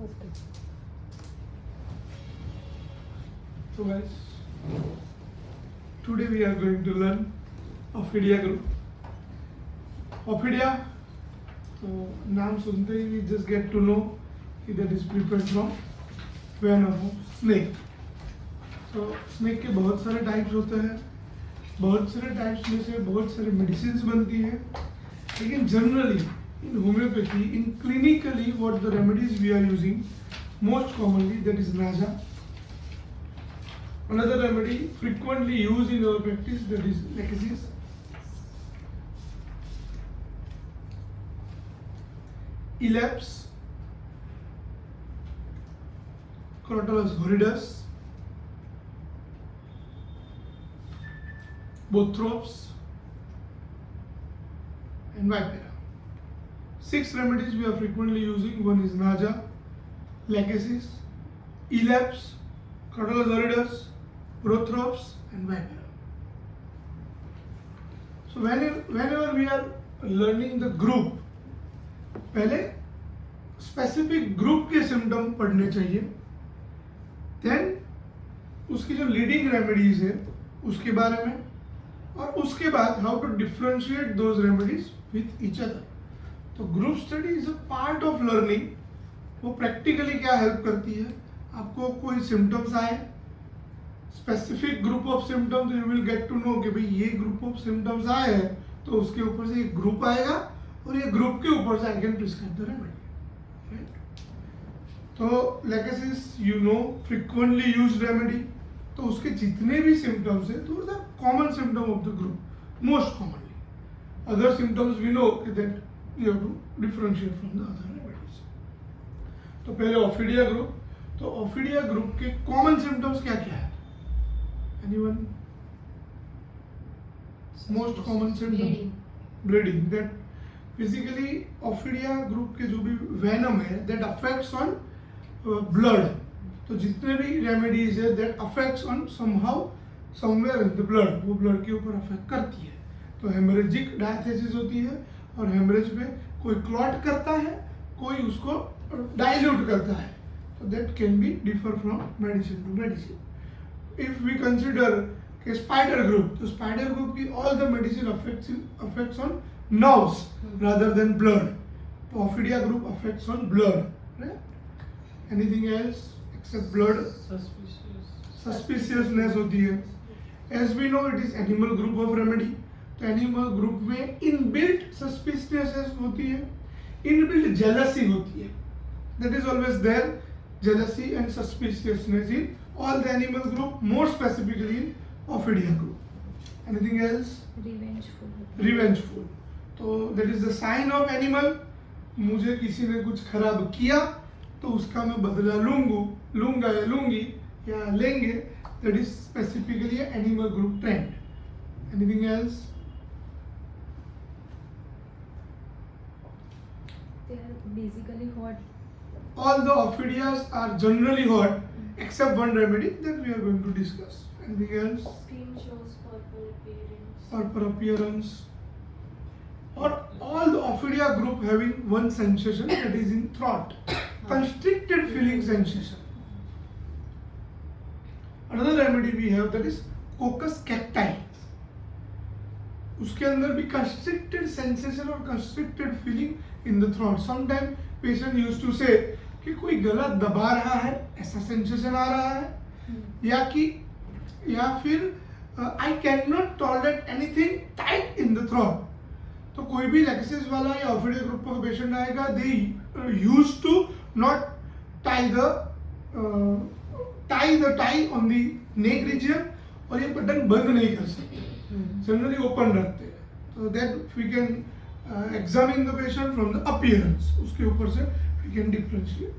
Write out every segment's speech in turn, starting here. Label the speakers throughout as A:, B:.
A: Okay.
B: So guys, today we are going to learn Ophidia group. Ophidia, तो नाम सुनते ही we just get to know that is prepared from venom of snake. तो snake के बहुत सारे types होते हैं, बहुत सारे टाइप्स में से बहुत सारे मेडिसिन्स बनती है, लेकिन generally in homeopathy, in clinically what the remedies we are using most commonly, that is naja. Another remedy frequently used in our practice, that is lachesis. Elaps, Crotalus horridus, Bothrops, and Vipera. 6 remedies we are frequently using. One is naja, lachesis, elaps, Crotalus horridus, Bothrops, and Vipera. So whenever we are learning the group, पहले specific group के symptom पढ़ने चाहिए, then उसकी जो leading remedies है उसके बारे में, और उसके बाद how to differentiate those remedies with each other. तो group study is a part of learning. वो प्रैक्टिकली क्या हेल्प करती है, आपको कोई सिम्टम्स आए, specific group of symptoms, you will get to know कि भाई ये ग्रुप ऑफ सिम्टम्स आए हैं तो उसके ऊपर से एक ग्रुप आएगा और ये ग्रुप के ऊपर से I can prescribe the remedy. तो lachesis you know frequently used remedy, तो उसके जितने भी सिम्टम्स है those are common symptom of the group most commonly. Other symptoms we know that you have to differentiate from the other remedies. तो पहले ophidia group. तो ophidia group के common symptoms क्या क्या है? Anyone? Most common symptom bleeding. That basically ophidia group के जो भी वेनम है दैट अफेक्ट्स ऑन ब्लड. तो जितने भी रेमेडीज है that affects on somehow somewhere in the blood, वो ब्लड के ऊपर अफेक्ट करती है. तो हेमरेजिक डायथेसिस होती है, और हेमरेज में कोई क्लॉट करता है, कोई उसको डाइल्यूट करता है. तो that can be differ from medicine to medicine. If we consider कि स्पाइडर ग्रुप, तो स्पाइडर ग्रुप की all the medicine affects on nerves rather than blood. Ophidia group affects on blood, right? Anything else except blood? Suspiciousness होती है. As we know it is animal group of remedy. तो animal group में inbuilt suspiciousness होती है, inbuilt jealousy होती है. That is always there, jealousy and suspiciousness in all the animal group, more specifically in Ophidia group. Anything else? Revengeful. तो that is the sign of animal. मुझे किसी ने कुछ खराब किया तो उसका मैं बदला लूंगा या लूंगी या लेंगे. That is specifically animal group trend. Anything else?
A: They are basically hot.
B: All the ophidias are generally hot except one remedy that we are going to discuss. Anything else?
C: Skin shows purple appearance.
B: Purple appearance. Or all the Ophidia group having one sensation, that is in throat, constricted feeling sensation. Another remedy we have, that is Coccus cacti. उसके अंदर भी constricted sensation और constricted feeling in the throat. Sometimes patient used to say कि कोई गला दबा रहा है ऐसा sensation आ रहा है, या फिर I cannot tolerate anything tight in the throat. तो कोई भी लेकेसिस वाला या ऑफिडिया ग्रुप का पेशेंट आएगा, they use to not tie the tie on the neck region, और ये बटन बंद नहीं कर सकते, जनरली ओपन रखते हैं. तो that we can examine the patient from the appearance, उसके ऊपर से वी कैन डिफरेंशिएट.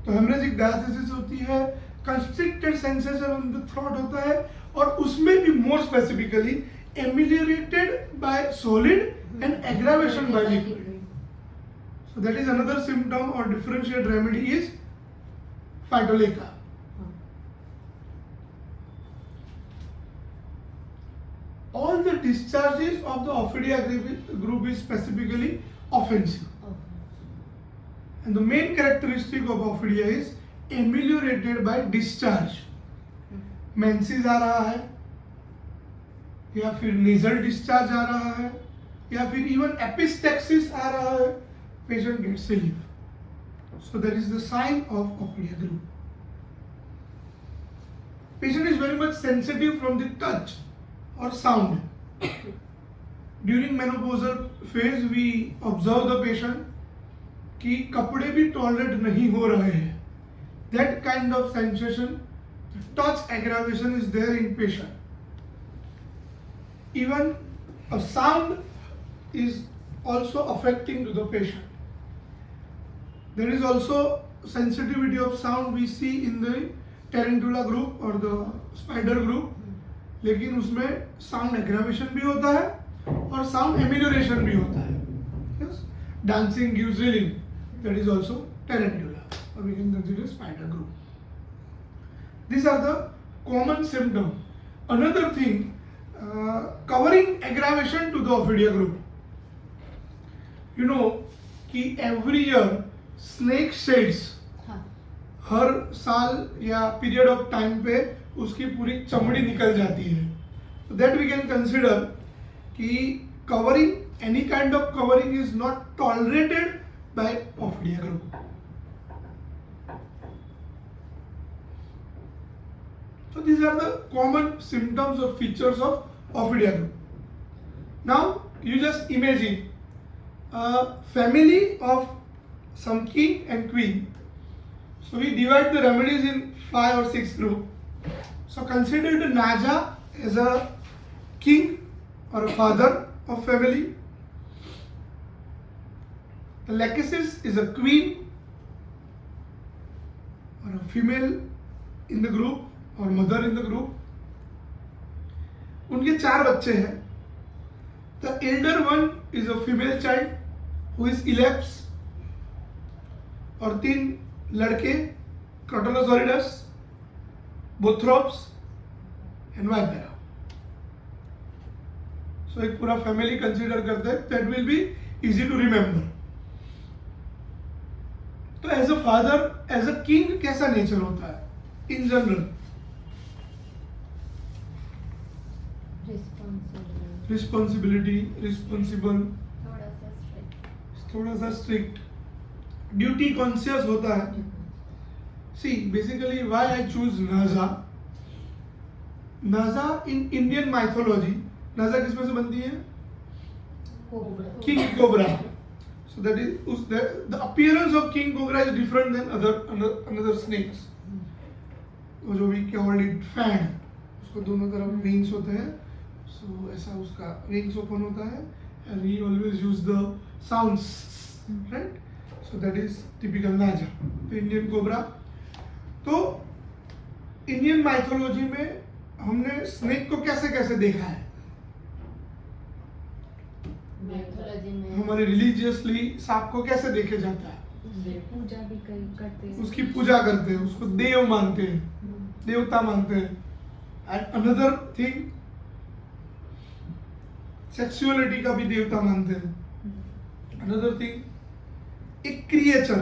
B: तो हेमरेजिक डायथेसिस होती है, constricted sensation on the throat होता है, और उसमें भी more specifically ameliorated by solid and aggravation by liquid. So that is another symptom or differentiate remedy is phytolacca. All the discharges of the Ophidia group is specifically offensive. And the main characteristic of ophidia is ameliorated by discharge. Menses आ रहा है या फिर nasal discharge आ रहा है या फिर even epistaxis आ रहा है, patient gets relief. So that is the sign of ophidia group. Patient is very much sensitive from the touch or sound. During menopausal phase we observe the patient कि कपड़े भी टॉलरेट नहीं हो रहे हैं. That kind of sensation, touch aggravation is there in patient. Even a sound is also affecting to the patient. There is also sensitivity of sound we see in the tarantula group or the spider group, लेकिन उसमें sound aggravation भी होता है और sound amelioration भी होता है. Yes? Dancing gives relief. That is also tarantula, or we can consider spider group. These are the common symptoms. Another thing, covering aggravation to the ophidia group. You know कि every year snake sheds. हर साल या period of time पे उसकी पूरी चमड़ी निकल जाती है. So that we can consider कि covering, any kind of covering is not tolerated by ophidia group. So these are the common symptoms or features of ophidia group. Now you just imagine a family of some king and queen. So we divide the remedies in 5 or 6 groups. So consider the Naja as a king or a father of family. The Lachesis is a queen or a female in the group or mother in the group. उनके 4 बच्चे हैं. The elder one is a female child who is Elaps, और 3 लड़के, Crotalosauridus, Bothrops and Vipera. So एक पूरा family consider करते हैं. That will be easy to remember. तो as a father, as a king कैसा नेचर होता है इन जनरल? रिस्पॉन्सिबिलिटी, रिस्पॉन्सिबल, थोड़ा सा स्ट्रिक्ट, ड्यूटी कॉन्शियस होता है. See basically why I choose नाजा. नाजा इन इंडियन माइथोलॉजी, नाजा किसमें से बनती है? King cobra. So that is the appearance of king cobra is different than another snakes. वो जो we called it fan, उसको दोनों तरफ wings होते हैं. So ऐसा उसका wings open होता है and we always use the sounds, right? So that is typical Naja. तो Indian cobra. तो Indian mythology में हमने snake को कैसे कैसे देखा है? हमारे रिलीजियसली सांप को कैसे देखे जाता है?
A: पूजा भी करते हैं,
B: उसकी पूजा करते हैं, उसको देव मानते हैं, देवता मानते हैं. एंड अनदर थिंग, सेक्सुअलिटी का भी देवता मानते हैं. अनदर थिंग, एक क्रिएचर,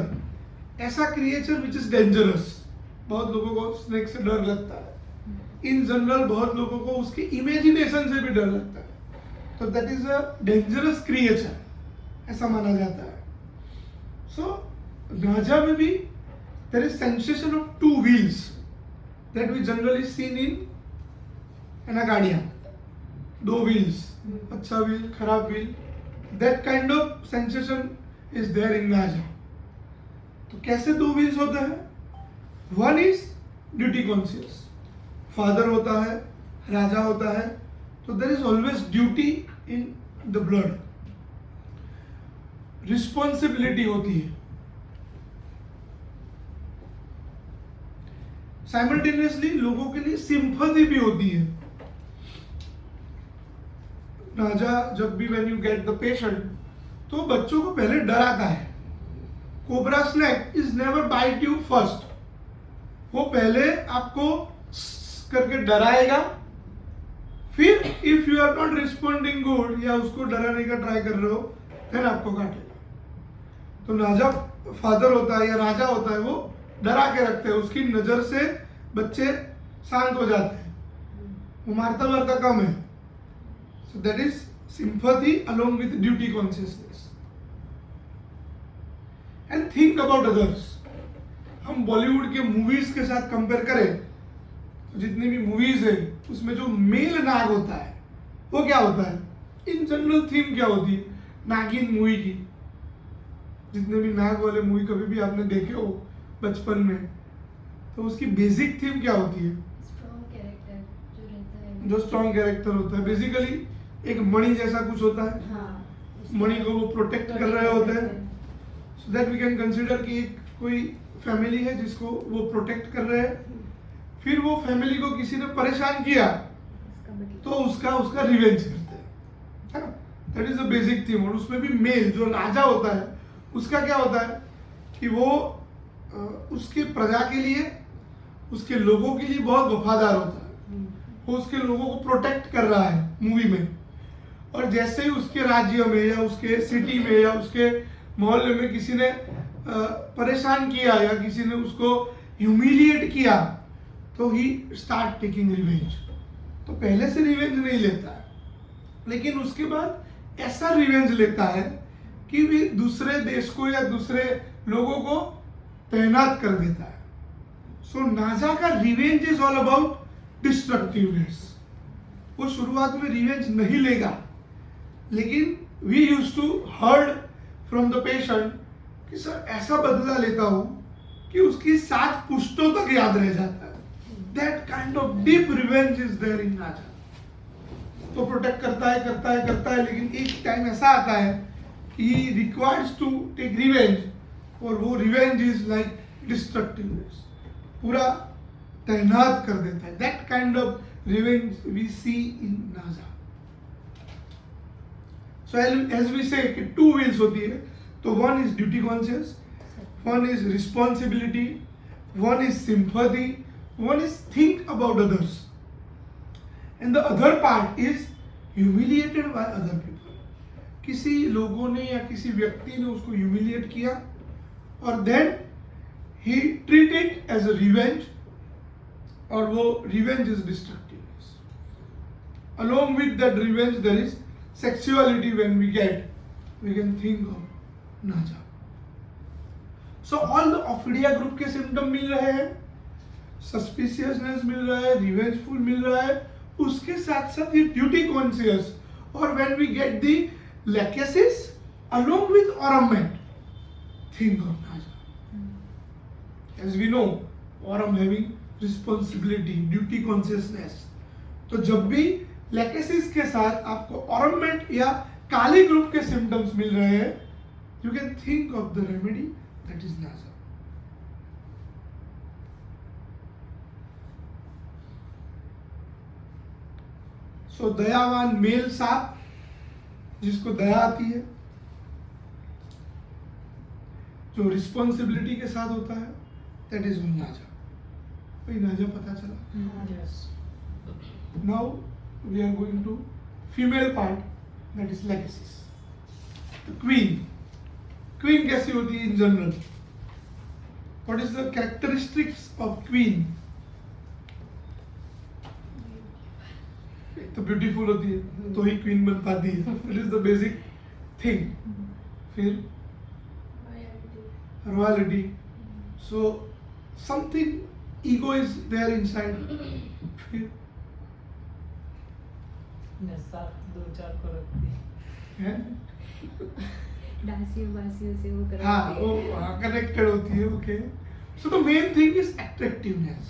B: ऐसा क्रिएचर विच इज डेंजरस. बहुत लोगों को स्नेक से डर लगता है. इन जनरल बहुत लोगों को उसके इमेजिनेशन से भी डर लगता है. तो that is a dangerous creature, ऐसा माना जाता है. सो नाजा में भी there is sensation of 2 wheels that we generally seen in anacardia. 2 wheels, अच्छा व्हील, खराब wheel. That kind of sensation is there in नाजा. तो कैसे 2 व्हील्स होते हैं? One is duty conscious, father होता है, राजा होता है. तो there is always duty in the blood. Responsibility होती है. साइमल्टेनियसली लोगों के लिए सिंपैथी भी होती है. राजा जब भी when you get the patient, तो बच्चों को पहले डराता है. Cobra snake is never bite you first. वो पहले आपको करके डराएगा, फिर if you are not responding good या उसको डराने का ट्राई कर रहे हो, देन आपको काटेगा. तो नाजा फादर होता है या राजा होता है वो डरा के रखते हैं, उसकी नजर से बच्चे शांत हो जाते हैं, वो मारता वारता कम है. सो that is sympathy along with duty consciousness. And think about others. हम बॉलीवुड के मूवीज के साथ कंपेयर करें तो जितनी भी मूवीज है उसमें जो मेल नाग होता है वो क्या होता है, इन जनरल थीम क्या होती है नागिन मूवी की. जितने भी नाग वाले मूवी कभी भी आपने देखे हो बचपन में, तो उसकी बेसिक थीम क्या होती है,
A: स्ट्रॉन्ग कैरेक्टर जो रहता है.
B: जो स्ट्रॉन्ग कैरेक्टर होता है बेसिकली एक मणि जैसा कुछ होता है,
A: हाँ.
B: मणि को वो प्रोटेक्ट कर रहे होते हैं. So that we can consider कि एक कोई फैमिली है जिसको वो प्रोटेक्ट कर रहे हैं. फिर वो फैमिली को किसी ने परेशान किया
A: इसका मतलब.
B: तो उसका रिवेंज करते हैं, है ना. That is the basic theme. और उसमें भी मेल जो राजा होता है उसका क्या होता है कि वो उसके प्रजा के लिए, उसके लोगों के लिए बहुत वफादार होता है. वो उसके लोगों को प्रोटेक्ट कर रहा है मूवी में. और जैसे ही उसके राज्य में या उसके सिटी में या उसके मोहल्ले में किसी ने परेशान किया या किसी ने उसको ह्यूमिलिएट किया तो ही स्टार्ट टेकिंग रिवेंज. तो पहले से रिवेंज नहीं लेता है, लेकिन उसके बाद ऐसा रिवेंज लेता है कि वे दूसरे देश को या दूसरे लोगों को तैनात कर देता है. सो नाजा का revenge is all about destructiveness. वो शुरुआत में रिवेंज नहीं लेगा, लेकिन we use to heard from the patient कि सर ऐसा बदला लेता हूं कि उसकी 7 पुश्तों तक याद रह जाता है. That kind of deep revenge is there in नाजा. तो प्रोटेक्ट करता है, लेकिन एक टाइम ऐसा आता है कि he requires to take revenge, और वो रिवेंज इज लाइक डिस्ट्रक्टिवनेस, पूरा तैनात कर देता है. That kind of revenge we see in naja. So as we से कि 2 व्हील्स होती है, तो one is duty conscious, one is responsibility, one is sympathy, one is think about others, and the other part is humiliated by other people. किसी लोगों ने या किसी व्यक्ति ने उसको ह्यूमिलिएट किया और देन ही treat it as a revenge, और वो revenge is destructiveness. Along with that revenge there is sexuality. When we can think of naja. So all the Ophidia group के symptom मिल रहे हैं, suspiciousness मिल रहा है, revengeful मिल रहा है, उसके साथ साथ ये duty conscious, और when we get the lachesis along with ornament, think of naja. As we know, Aurum having responsibility, duty consciousness. तो जब भी लैकेसिस के साथ आपको ऑर्नमेंट या काली ग्रुप के सिम्टम्स मिल रहे हैं, you can think of the remedy that is नाजा. सो दयावान मेल सांप, जिसको दया आती है, जो रिस्पॉन्सिबिलिटी के साथ होता है, दैट इज नाजा. भाई नाजा पता चला.
A: Yes.
B: Now we are going to female part, that is legacies. The queen. Queen कैसी होती है in general? What is the characteristics of queen? तो ब्यूटीफुल होती है तो ही क्वीन बन पाती है. It is the basic thing. फिर royalty. So something ego is there inside. फिर
D: साथ 2-4 को रखती
B: है,
A: डांसियों बासियों से वो करवाते
B: हाँ
A: हैं.
B: वो कनेक्टेड होती है. Okay. So the main thing is attractiveness.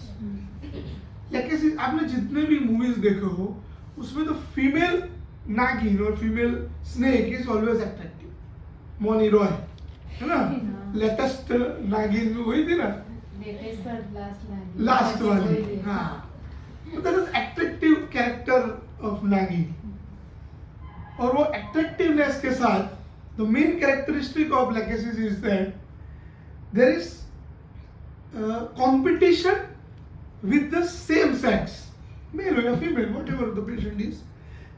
B: लेकिन आपने जितने भी मूवीज देखे हो उसमें तो फीमेल नागिन और female snake is always attractive. Mouni Roy है ना, लेटेस्ट नागिन में वही थी ना,
A: लेटेस्ट पर
B: लास्ट वाली. हाँ, that is attractive character of nagin. और वो अट्रैक्टिवनेस के साथ the main characteristic of Lachesis is that there is competition with the same sex, male or female, whatever the patient is.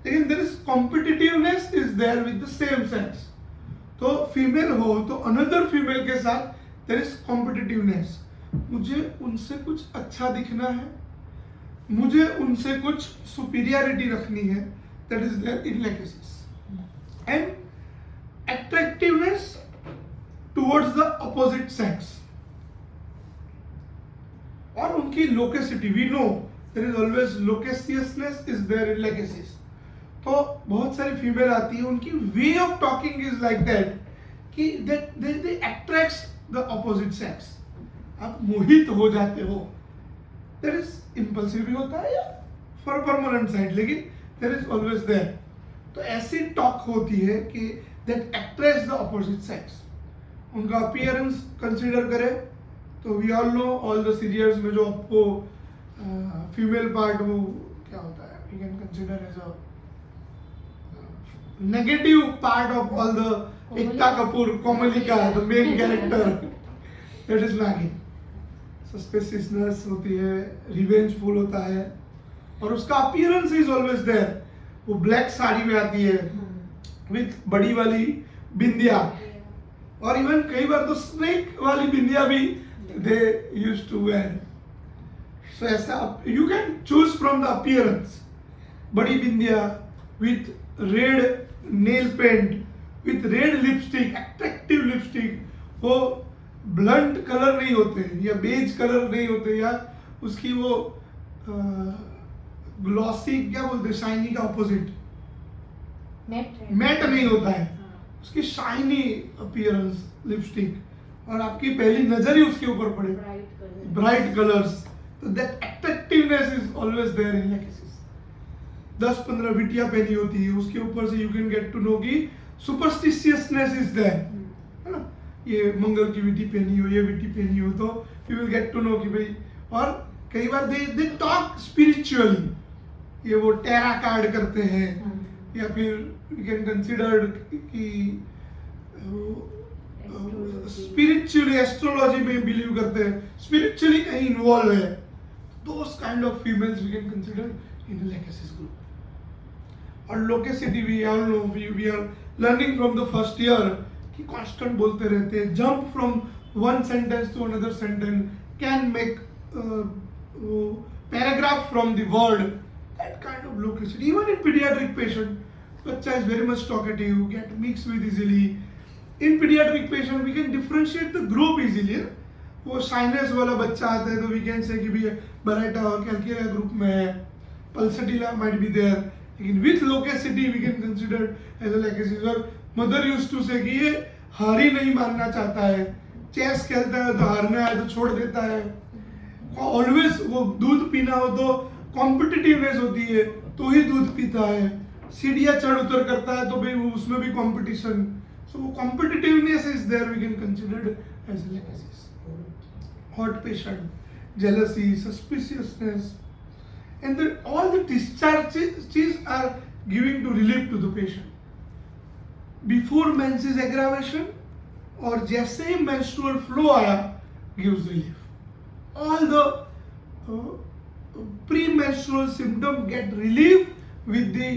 B: लेकिन there is competitiveness is there with the same sex. तो female हो तो another female के साथ there is competitiveness, मुझे उनसे कुछ अच्छा दिखना है, मुझे उनसे कुछ सुपीरियरिटी रखनी है, that is there in lachesis. And attractiveness towards the opposite sex और उनकी loquacity, we know there is always loquaciousness is there in lachesis. तो बहुत सारी फीमेल आती है, उनकी way of talking is like that कि they attracts the opposite sex. आप मोहित हो जाते हो, देयर इज इंपल्सिव भी होता है या फॉर परमानेंट साइड, लेकिन देयर इज ऑलवेज देयर. तो ऐसी टॉक होती है कि that attracts the opposite sex. उनका अपीयरेंस कंसीडर करें तो we all know all the serials में जो आपको फीमेल पार्ट वो क्या होता है, we can consider as a negative part of all the Ekta Kapoor, Komalika, the main character, that is lacking. Suspiciousness होती है, revengeful होता है, और उसका appearance is always there. वो black साड़ी में आती है with बड़ी वाली बिंदिया, और even कई बार तो snake वाली बिंदिया भी they used to wear. So ऐसा you can choose from the appearance. बड़ी बिंदिया with red nail paint, with red lipstick, attractive lipstick, वो blunt color नहीं होते या beige color नहीं होते या उसकी वो glossy क्या बोलते हैं, shiny का opposite matte नहीं होता है, उसकी shiny appearance lipstick, और आपकी पहली नजर ही उसके ऊपर पड़े, bright colors. So that attractiveness is always there in legacies. 10-15 विटिया पहनी होती है, उसके ऊपर से you can get to know कि सुपरस्टिशियसनेस इज देयर, है ना. ये मंगल की विटी पहनी हो, ये विटी पहनी हो, तो you will get to know कि भाई. और कई बार दे टॉक स्पिरिचुअली, ये वो टेरा कार्ड करते हैं, या फिर यू कैन कंसीडर कि स्पिरिचुअली एस्ट्रोलॉजी में बिलीव करते हैं, स्पिरिचुअली कहीं इन्वॉल्व है, those kind of females we can consider in Lachesis group. और लोकेसिटी भी all know, we are learning from the first year कि कांस्टेंट बोलते रहते हैं, jump from one sentence to another sentence, can make paragraph from the word, that kind of loquacity. Even in paediatric patient, बच्चा is very much talkative, get mix with easily. In paediatric patient we can differentiate the group easily. वो साइनस वाला बच्चा आता है तो we can say कि भी बराइटा और कैल्किया ग्रुप में है, पल्सटिला माइट बी देयर, लेकिन with loquacity we can consider as a Lachesis. और मदर यूज्ड टू से कि ये हार ही नहीं मानना चाहता है, चेस खेलता है तो हारना है तो छोड़ देता है, ऑलवेज वो दूध पीना हो तो कॉम्पिटिटिवनेस होती है तो ही दूध पीता है, सीढ़ियाँ चढ़ उतर करता है तो भाई वो उसमें भी कॉम्पिटिशन. सो वो competitiveness is there, we can consider as a Lachesis. Hot patient, jealousy, suspiciousness, and then all the discharges are giving to relief to the patient. Before menses aggravation और जैसे ही menstrual flow आया gives relief. All the premenstrual symptoms get relief with the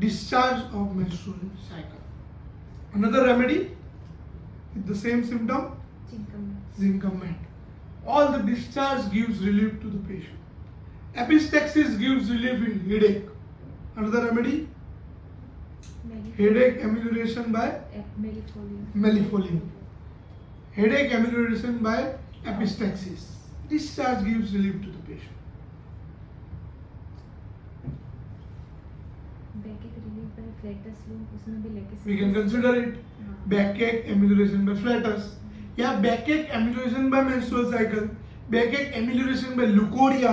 B: discharge of menstrual cycle. Another remedy with the same symptom, zinc mat. All the discharge gives relief to the patient. Epistaxis gives relief in headache. Another remedy, headache amelioration by melifolium. Headache amelioration by epistaxis. Discharge gives relief to the patient. We can consider it backache amelioration by flatus. या backache amelioration by menstrual cycle, backache amelioration by leucorrhoea,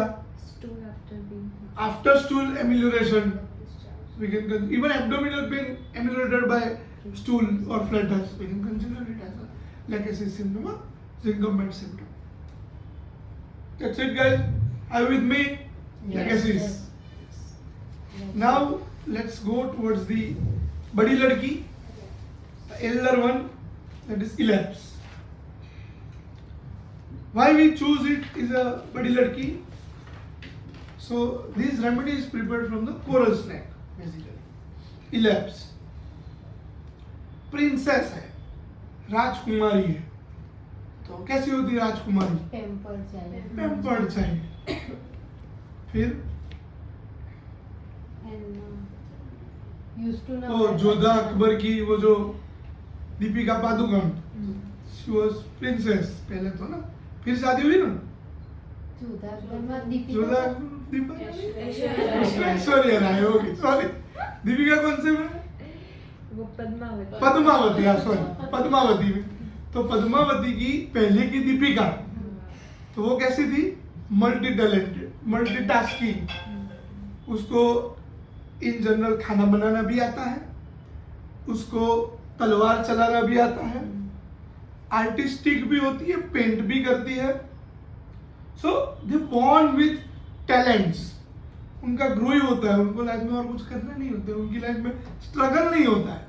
B: after stool amelioration, we can even abdominal pain ameliorated by stool और flatus, we can consider it as a lachesis symptom और zinc symptom. That's it guys, are you with me? Legacies. Now let's go towards the बड़ी लड़की, the elder one, that is ellipse. Why we choose it is a badi ladki. So this remedy is prepared from the coral snack basically. Ellipse. Princess है, राजकुमारी है, तो कैसी होती है राजकुमारी?
A: Pamper चाहिए
B: pampered चाहिए। फिर
A: एंड यूज्ड टू
B: वो जोधा अकबर की वो जो Deepika Padukone, she was princess पहले तो ना, फिर शादी हुई ना, जोधा ऐश्वर्या राय होगी, सॉरी दीपिका कौन से में?
A: वो पद्मावती
B: पद्मावती, सॉरी पद्मावती में। तो पद्मावती की पहले की दीपिका, तो वो कैसी थी? मल्टी टैलेंटेड, मल्टीटास्किंग, उसको इन जनरल खाना बनाना भी आता है, उसको तलवार चलाना भी आता है, आर्टिस्टिक भी होती है, पेंट भी करती है। सो दे बॉर्न विथ टैलेंट्स, उनका ग्रो ही होता है, उनको लाइफ में और कुछ करना नहीं होता है, उनकी लाइफ में स्ट्रगल नहीं होता है।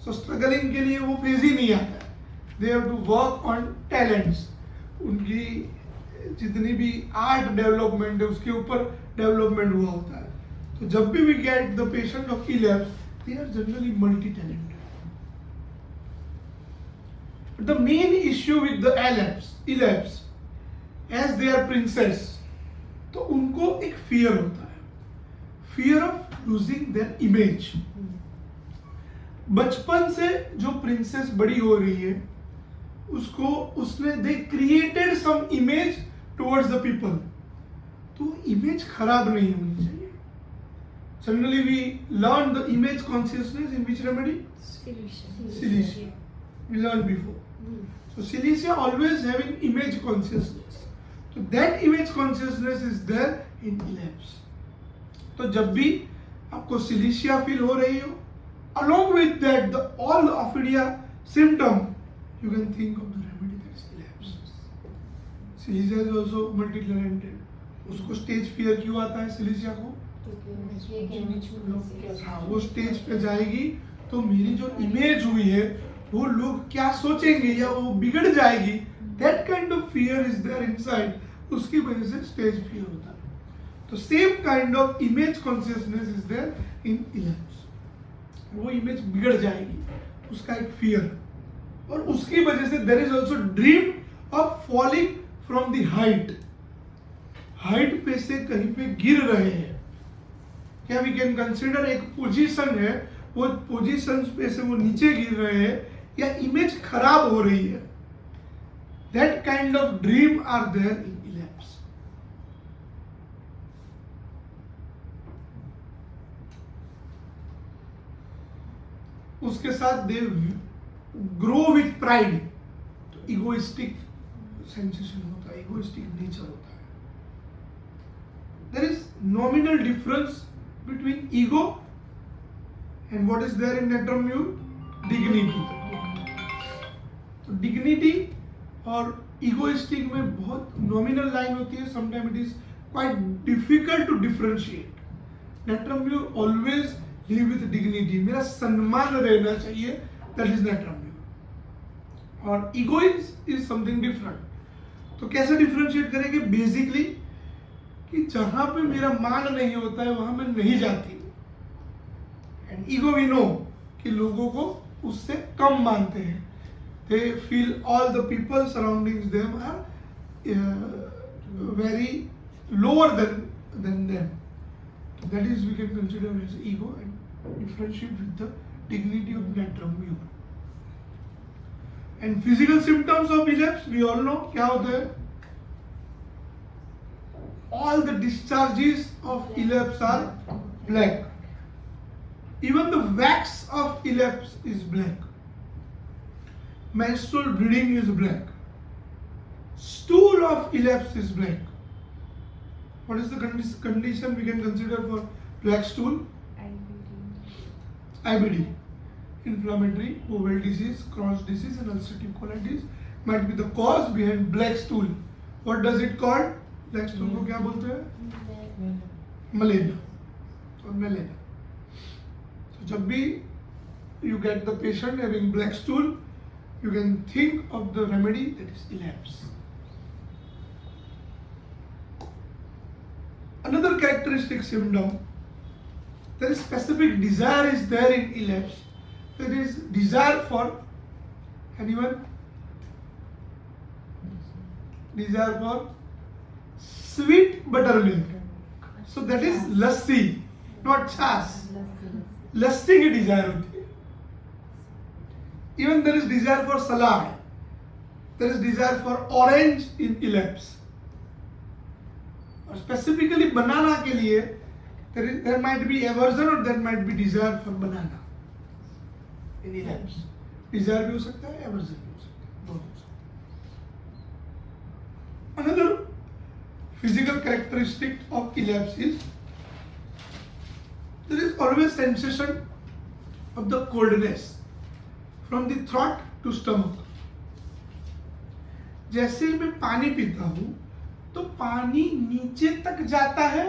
B: सो स्ट्रगलिंग के लिए वो फेज ही नहीं आता है। They have to work on talents, उनकी जितनी भी आर्ट डेवलपमेंट है उसके ऊपर डेवलपमेंट हुआ होता है। तो जब भी we get the patient of Elaps, they are generally multi talented. The main issue with the ileps, as they are princess, तो उनको एक fear होता है, fear of losing their image। बचपन से जो प्रिंसेस बड़ी हो रही है, उसने they created some image towards the people, तो इमेज खराब नहीं होनी चाहिए। Generally we learn the image consciousness in which remedy? Silesia. We learned before. So Silesia always having image consciousness. So that image consciousness is there in ileps. तो जब भी आपको Silesia feel हो रही हो, along with that all the ophidia symptom, you can think of the remedy that is ileps. Silesia is also multi-talented. उसको stage fear क्यों आता है Silesia को? हाँ, वो स्टेज पे जाएगी तो मेरी जो इमेज हुई है वो लोग क्या सोचेंगे या वो बिगड़ जाएगी, that kind of fear is there inside, उसकी वजह से स्टेज फियर होता है। तो same kind of image consciousness is there in Elaps, वो इमेज बिगड़ जाएगी, उसका एक फियर, और उसकी वजह से there is also dream of falling from the height पे से कहीं पे गिर रहे हैं। क्या वी कैन कंसिडर एक पोजीशन है, वो पोजीशन पे से वो नीचे गिर रहे हैं या इमेज खराब हो रही है, that kind of dream are there in Elaps. उसके साथ दे ग्रो विथ प्राइड, तो इगोइस्टिक सेंसेशन होता है, इगोइस्टिक नेचर होता है। There is nominal difference between ego and what is there in Netromure? Dignity. तो dignity और egoistic में बहुत nominal line होती है, sometimes it is quite difficult to differentiate. Netromure always live with dignity, मेरा सम्मान रहना चाहिए, that is Netromure. और ego is something different. तो कैसे differentiate करेंगे? Basically कि जहाँ पे मेरा मान नहीं होता है वहाँ मैं नहीं जाती। And ego we know कि लोगों को उससे कम मानते हैं, they feel all the people surrounding them are very lower than them. That is we can consider as ego and differentiate with the dignity of Netromure. And physical symptoms of ileps we all know क्या होते हैं? All the discharges of ileps are black. Even the wax of ileps is black. Menstrual bleeding is black. Stool of ileps is black. What is the condition we can consider for black stool? IBD. Inflammatory bowel disease, Crohn's disease and ulcerative colitis might be the cause behind black stool. What does it called? Black stool को क्या बोलते हैं? Malaria और malaria. जब भी you get the patient having black stool, you can think of the remedy that is ileps. Another characteristic symptom, there is specific desire is there in ileps there is desire for anyone? Desire for sweet buttermilk. So that is lassi, not chas. लस्सी की Dzire होती है. Even there is desire for salad. There is desire for orange in elapse. और specifically banana के लिए there might be aversion or there might be desire for banana in elapse. Desire भी हो सकता है, aversion भी हो सकता है, दोनों हो सकता है. Another physical characteristic of elapse is there is always sensation of the coldness from the throat to stomach. जैसे ही मैं पानी पीता हूँ तो पानी नीचे तक जाता है,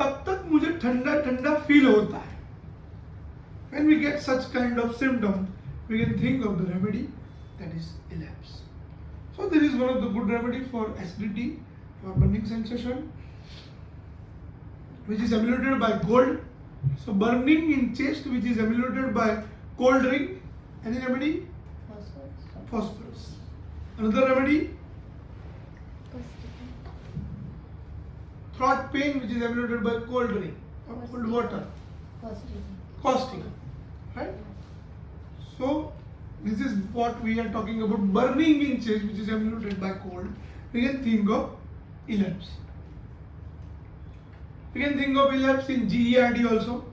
B: तब तक मुझे ठंडा ठंडा फील होता है. When we get such kind of symptom, we can think of the remedy, that is elapse. So there is one of the good remedy for acidity, for burning sensation, which is ameliorated by cold. So burning in chest, which is ameliorated by cold drink. Any remedy? Phosphorus. Another remedy? Throat pain, which is ameliorated by cold drink or cold water. Caustic. Right? So this is what we are talking about. Burning in chest, which is ameliorated by cold. We can think of elapse. We can think of elapse in GERD also.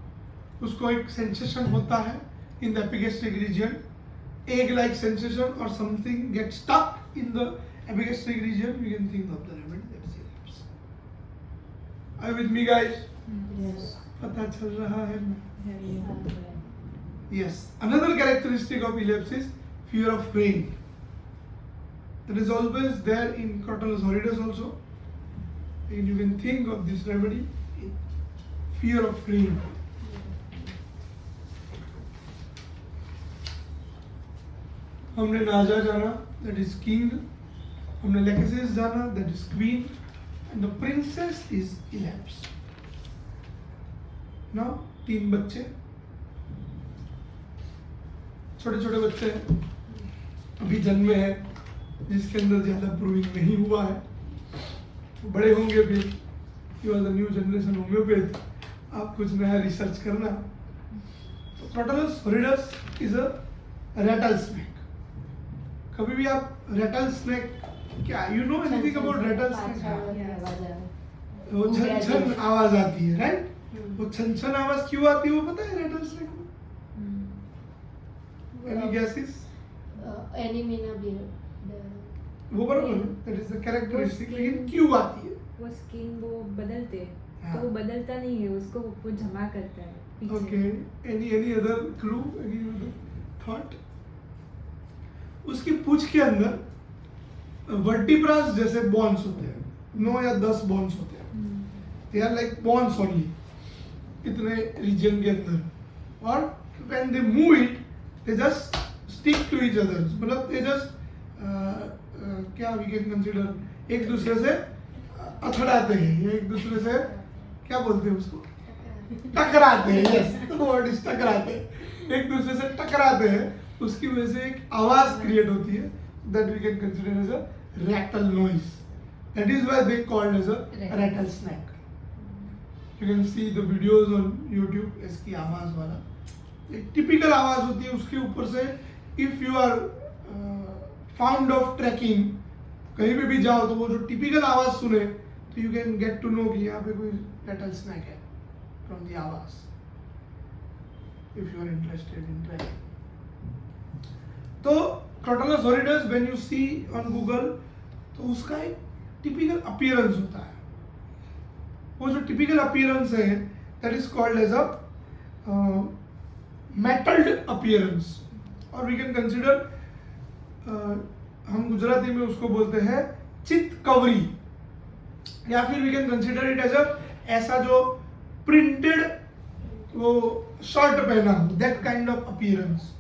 B: उसको एक sensation होता है in the epigastric region, egg-like sensation or something gets stuck in the epigastric region. We can think of the remedy, that is elapse. Are you with me, guys?
A: Yes.
B: पता चल रहा है? Yes. Another characteristic of elapse is fear of rain. That is always there in Crotalus horridus also. And you can think of this remedy, fear of rain. हमने नाजा जाना, that is king. हमने lachesis जाना, that is queen. And the princess is elapse. Now 3 बच्चे, छोटे छोटे बच्चे हैं, अभी जन्मे हैं, जिसके अंदर ज्यादा प्रूविंग नहीं हुआ है. बड़े होंगे फिर. You are the new generation homeopath. आप कुछ नया रिसर्च करना. तो Crotalus horridus is a rattlesnake. कभी भी आप rattlesnake, क्या you know anything about rattlesnake? वो छन छन आवाज आती है, right? वो छन छन आवाज क्यों आती है वो पता है rattlesnake को? Any guesses?
A: एनिमीना भी
B: वो बराबर है. That is the characteristic. लेकिन क्यों आती है?
E: वो स्किन वो बदलते हैं,
B: हाँ.
E: तो वो बदलता नहीं है, उसको वो जमा करता है पीछे.
B: Okay. Any other clue? Any other thought? उसकी पूंछ के अंदर वर्टिब्रास जैसे बॉन्स होते हैं, 9 या 10 बॉन्स होते हैं. They are like bonds only. इतने रीजन के अंदर. और when they move it, they just stick to each other. मतलब they just क्या we can consider एक दूसरे से अथड़ाते हैं, एक दूसरे से क्या बोलते हैं उसको? टकराते हैं. Yes, the word is टकराते हैं. एक दूसरे से टकराते हैं. उसकी वजह से एक आवाज क्रिएट होती है. That we can consider as a rattle noise. That is why they called as a rattlesnake. You can see the videos on YouTube. इसकी आवाज वाला एक टिपिकल आवाज होती है. उसके ऊपर से if you are fond of trekking, कहीं पे भी जाओ तो वो जो टिपिकल आवाज सुने तो you can get to know कि यहाँ पे कोई rattlesnake है from the आवाज. If you are interested in trekking. तो Crotalus horridus when you see on Google तो उसका एक टिपिकल अपीयरेंस होता है. वो जो टिपिकल अपीयरेंस है that is called as a metalled appearance, or we can consider हम गुजराती में उसको बोलते हैं चितकवरी, या फिर we can consider it as a ऐसा जो प्रिंटेड वो शर्ट पहना हो, that kind of appearance.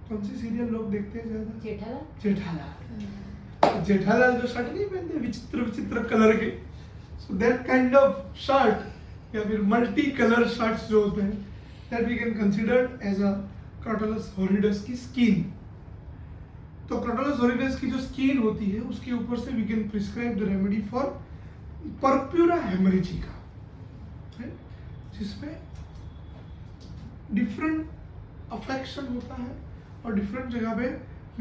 B: कौन सी सीरियल लोग देखते हैं ज्यादा? जेठालाल. जेठालाल जो शर्ट नहीं पहनते विचित्र विचित्र कलर के, so that kind of shirt या फिर मल्टी कलर शर्ट्स जो होते हैं that we can consider as a Crotalus horridus की skin. तो Crotalus horridus की जो skin होती है उसके ऊपर से we can prescribe the remedy for purpura hemorrhagica, जिसमें डिफरेंट अफेक्शन होता है और डिफरेंट जगह पे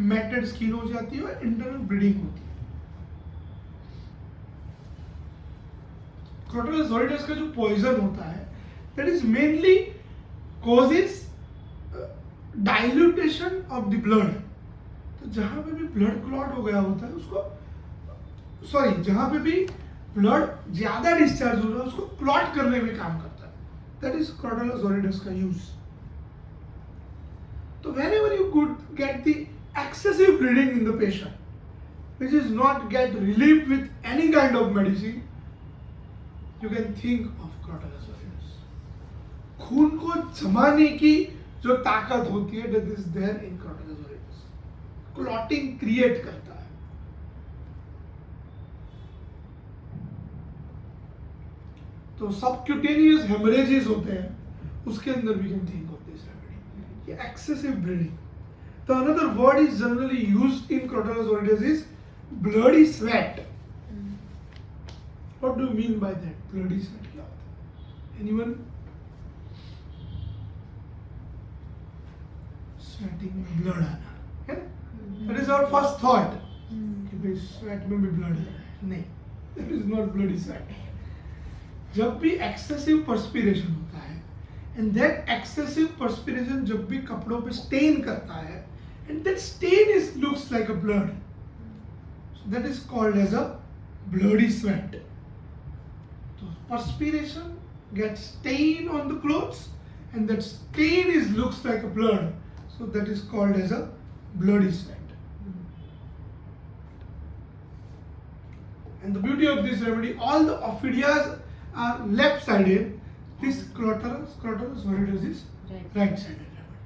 B: मैटेड स्किन हो जाती है और इंटरनल ब्लीडिंग होती है. Crotalus horridus का जो पॉइजन होता है that is mainly causes dilution of the blood. तो जहां पे भी ब्लड क्लॉट हो गया होता है उसको जहां पे भी ब्लड ज्यादा डिस्चार्ज हो रहा है उसको क्लॉट करने में काम करता है. दैट इज Crotalus horridus का यूज. तो whenever you could get the excessive bleeding in the patient which is not get relieved with any kind of medicine, you can think of Crotalus horridus. खून को जमाने की जो ताकत होती है that is there in Crotalus horridus. Clotting create करता है. तो सबक्यूटेनियस हेमरेजेस होते हैं उसके अंदर भी can think of this remedy. ये एक्सेसिव ब्लीडिंग. तो another word is generally used in Crotalus horridus is bloody sweat. What do you mean by that? Bloody sweat क्या होता है? एनीवन? स्वेटिंग में ब्लड आना है ना? That is our first thought कि भाई स्वेट में भी ब्लड है. नहीं, that is not bloody sweat. जब भी एक्सेसिव पर्सपिरेशन होता है एंड दैट एक्सेसिव पर्सपिरेशन जब भी कपड़ों पे स्टेन करता है and that stain is looks like a blood, so that is called as a bloody sweat. तो perspiration gets stain on the clothes and that stain is looks like a blood, so that is called as a bloody sweat. And the beauty of this remedy, all the ophidias are left-sided. This Crotalus horridus is right-sided remedy.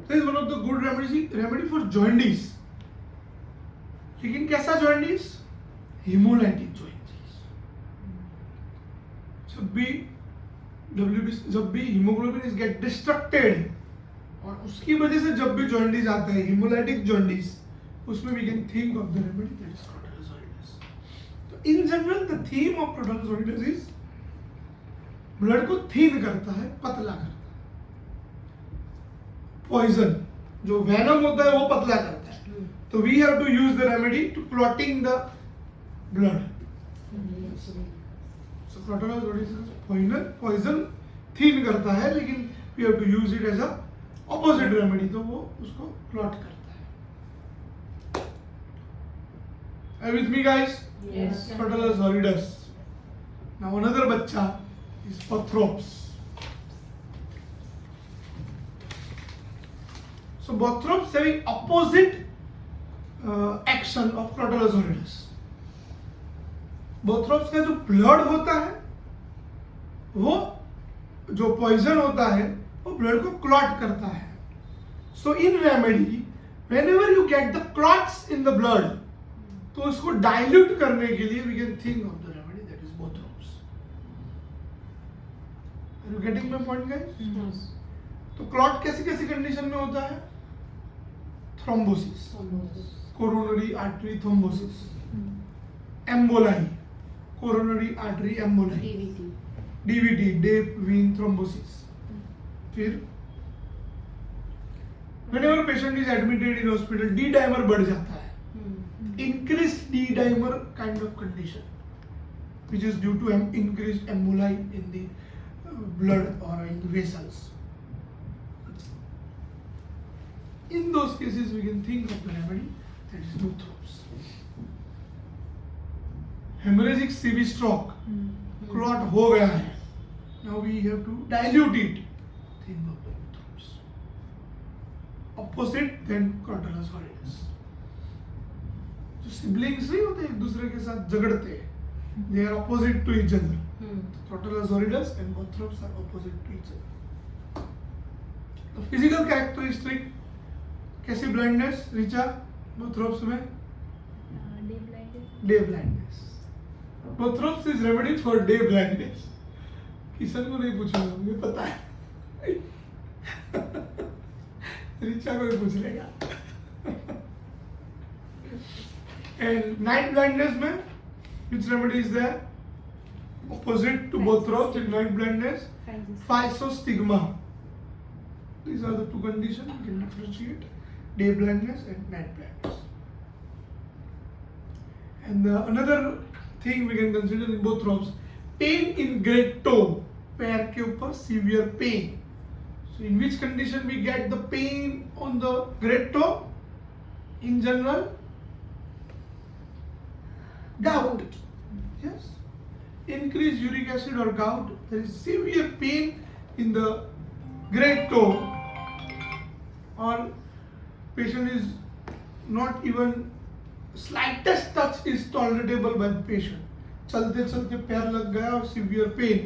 B: This is one of the good remedy for jaundice. लेकिन कैसा jaundice? Hemolytic jaundice. जब भी hemoglobin is get destructed और उसकी वजह से जब भी jaundice आता है, hemolytic jaundice, उसमें we can think of the remedy that is Crotalus horridus. So in general the theme of Crotalus horridus is blood को थीन करता है, पतला करता है. पॉइजन जो वेनम होता है वो पतला करता है. तो we have to use the remedy to clotting the blood. So Crotalus horridus poison thin करता है लेकिन we have to use it as a opposite remedy, तो वो उसको क्लॉट करता है. Are you with me, guys?
E: Yes.
B: Crotalus horridus. Now another bachcha is Bothrops. So Bothrops having opposite action of Crotalus horridus. Bothrops का जो blood होता है वो जो poison होता है वो blood को clot करता है. So in remedy, whenever you get the clots in the blood, तो उसको डाइल्यूट करने के लिए we can think of the remedy that is Bothrops. Are you getting my point, guys? तो क्लॉट कैसी कैसी कंडीशन में होता है? Thrombosis, coronary artery thrombosis, emboli, coronary artery emboli, DVT, deep vein thrombosis. फिर whenever patient is admitted in hospital, D dimer बढ़ जाता है. Increased D dimer kind of condition, which is due to increased emboli in the blood or in the vessels. In those cases, we can think of the remedy that is Bothrops. Hemorrhagic CV stroke, clot हो गया है. Now we have to dilute it. Think of the Bothrops. Opposite then Crotalus horridus. जो siblings नहीं होते एक दूसरे के साथ झगड़ते हैं, they are opposite to each other. Crotalus horridus and Bothrops are opposite to each other. तो फिजिकल कैरेक्टरिस्टिक कैसी ब्लाइंडनेस रिचा Bothrops में?
E: Day blindness.
B: Day blindness. Bothrops is remedy for day blindness. Kishan को नहीं पूछूंगा, मुझे पता है। रिचा को ही पूछ लेगा। एंड नाइट ब्लाइंडनेस में which remedy is there? Opposite to both ropes in night blindness, physostigma. These are the two conditions you can differentiate: day blindness and night blindness. And another thing we can consider in both ropes: pain in great toe, पैर के ऊपर severe pain. So in which condition we get the pain on the great toe? In general, gout. Yes. Increased uric acid or gout. There is severe pain in the great toe, or patient is not even slightest touch is tolerable by the patient. चलते चलते पैर लग गया और severe pain.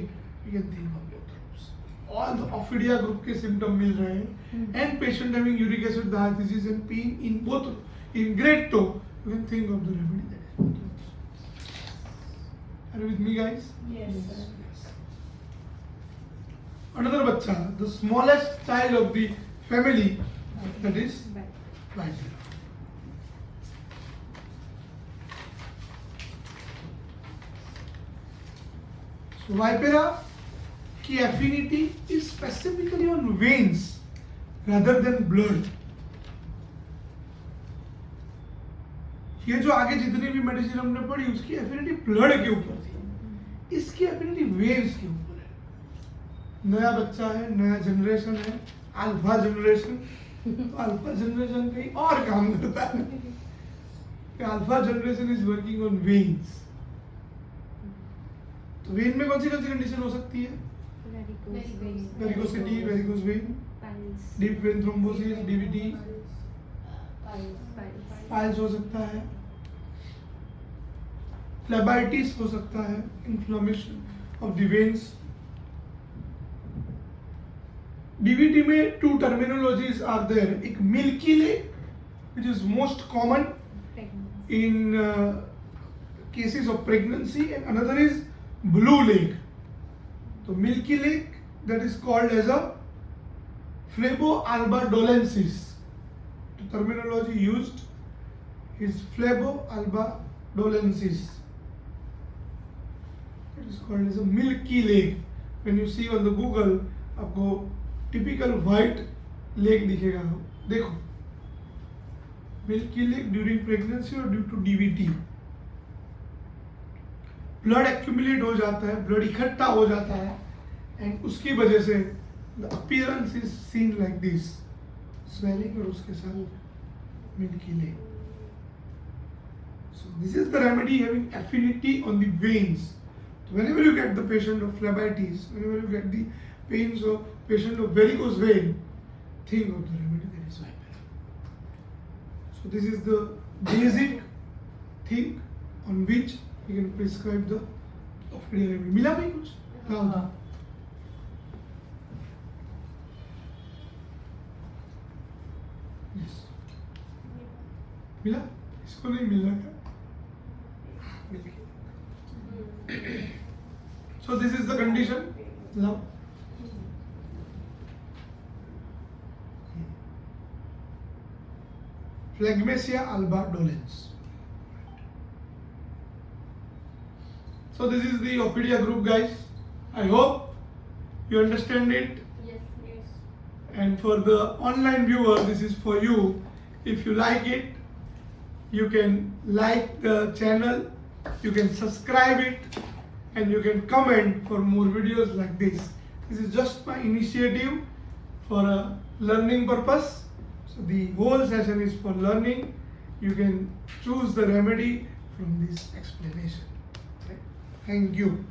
B: You can think of both groups. All the Ophidia group के symptom मिल रहे हैं, and patient having uric acid diathesis and pain in both in great toe. You can think of the remedy that is both groups. Are you with me, guys?
C: Yes, sir.
B: Another bacha, the smallest child of the family, that is Vipera. So Vipera की affinity is specifically on veins rather than blood. ये जो आगे जितनी भी medicine हमने पढ़ी उसकी affinity blood के ऊपर थी, इसकी एफिनिटी वेव्स के ऊपर है। नया बच्चा है, नया जनरेशन है, अल्फा जनरेशन, तो अल्फा जनरेशन कहीं और काम करता है। Alpha generation is working on veins. तो वेन में कौन सी कंडीशन हो सकती है? Varicosity, varicose when, deep vein thrombosis, DVT, piles हो सकता है, फ्लेबाइटिस हो सकता है, inflammation of the veins. DVT में टू टर्मिनोलॉजीज आर देयर, एक milky leg which is most common in cases of pregnancy and another is blue leg. तो milky leg that is called as a phlebolalbadolensis. The terminology used is phlebolalbadolensis. It is called as a milky leg. When you see on the Google, आपको typical white leg दिखेगा। देखो, milky leg during pregnancy or due to DVT. Blood accumulate हो जाता है, blood इकट्ठा हो जाता है, and उसकी वजह से the appearance is seen like this, swelling और उसके साथ milky leg. So this is the remedy having affinity on the veins. So whenever you get the patient of phlebitis, whenever you get the pains of patient of varicose vein, think of the remedy that is Vipera. So this is the basic thing on which you can prescribe the Ophidia remedy. मिला भाई कुछ? हाँ। Yes. मिला? इसको नहीं मिल रहा क्या? मिल गया। So this is the condition. Now, Phlegmasia alba dolens. So this is the Ophidia group, guys. I hope you understand it.
C: Yes, yes.
B: And for the online viewer, this is for you. If you like it, you can like the channel, you can subscribe it, and you can comment for more videos like this. This is just my initiative for a learning purpose. So the whole session is for learning. You can choose the remedy from this explanation. Right? Thank you.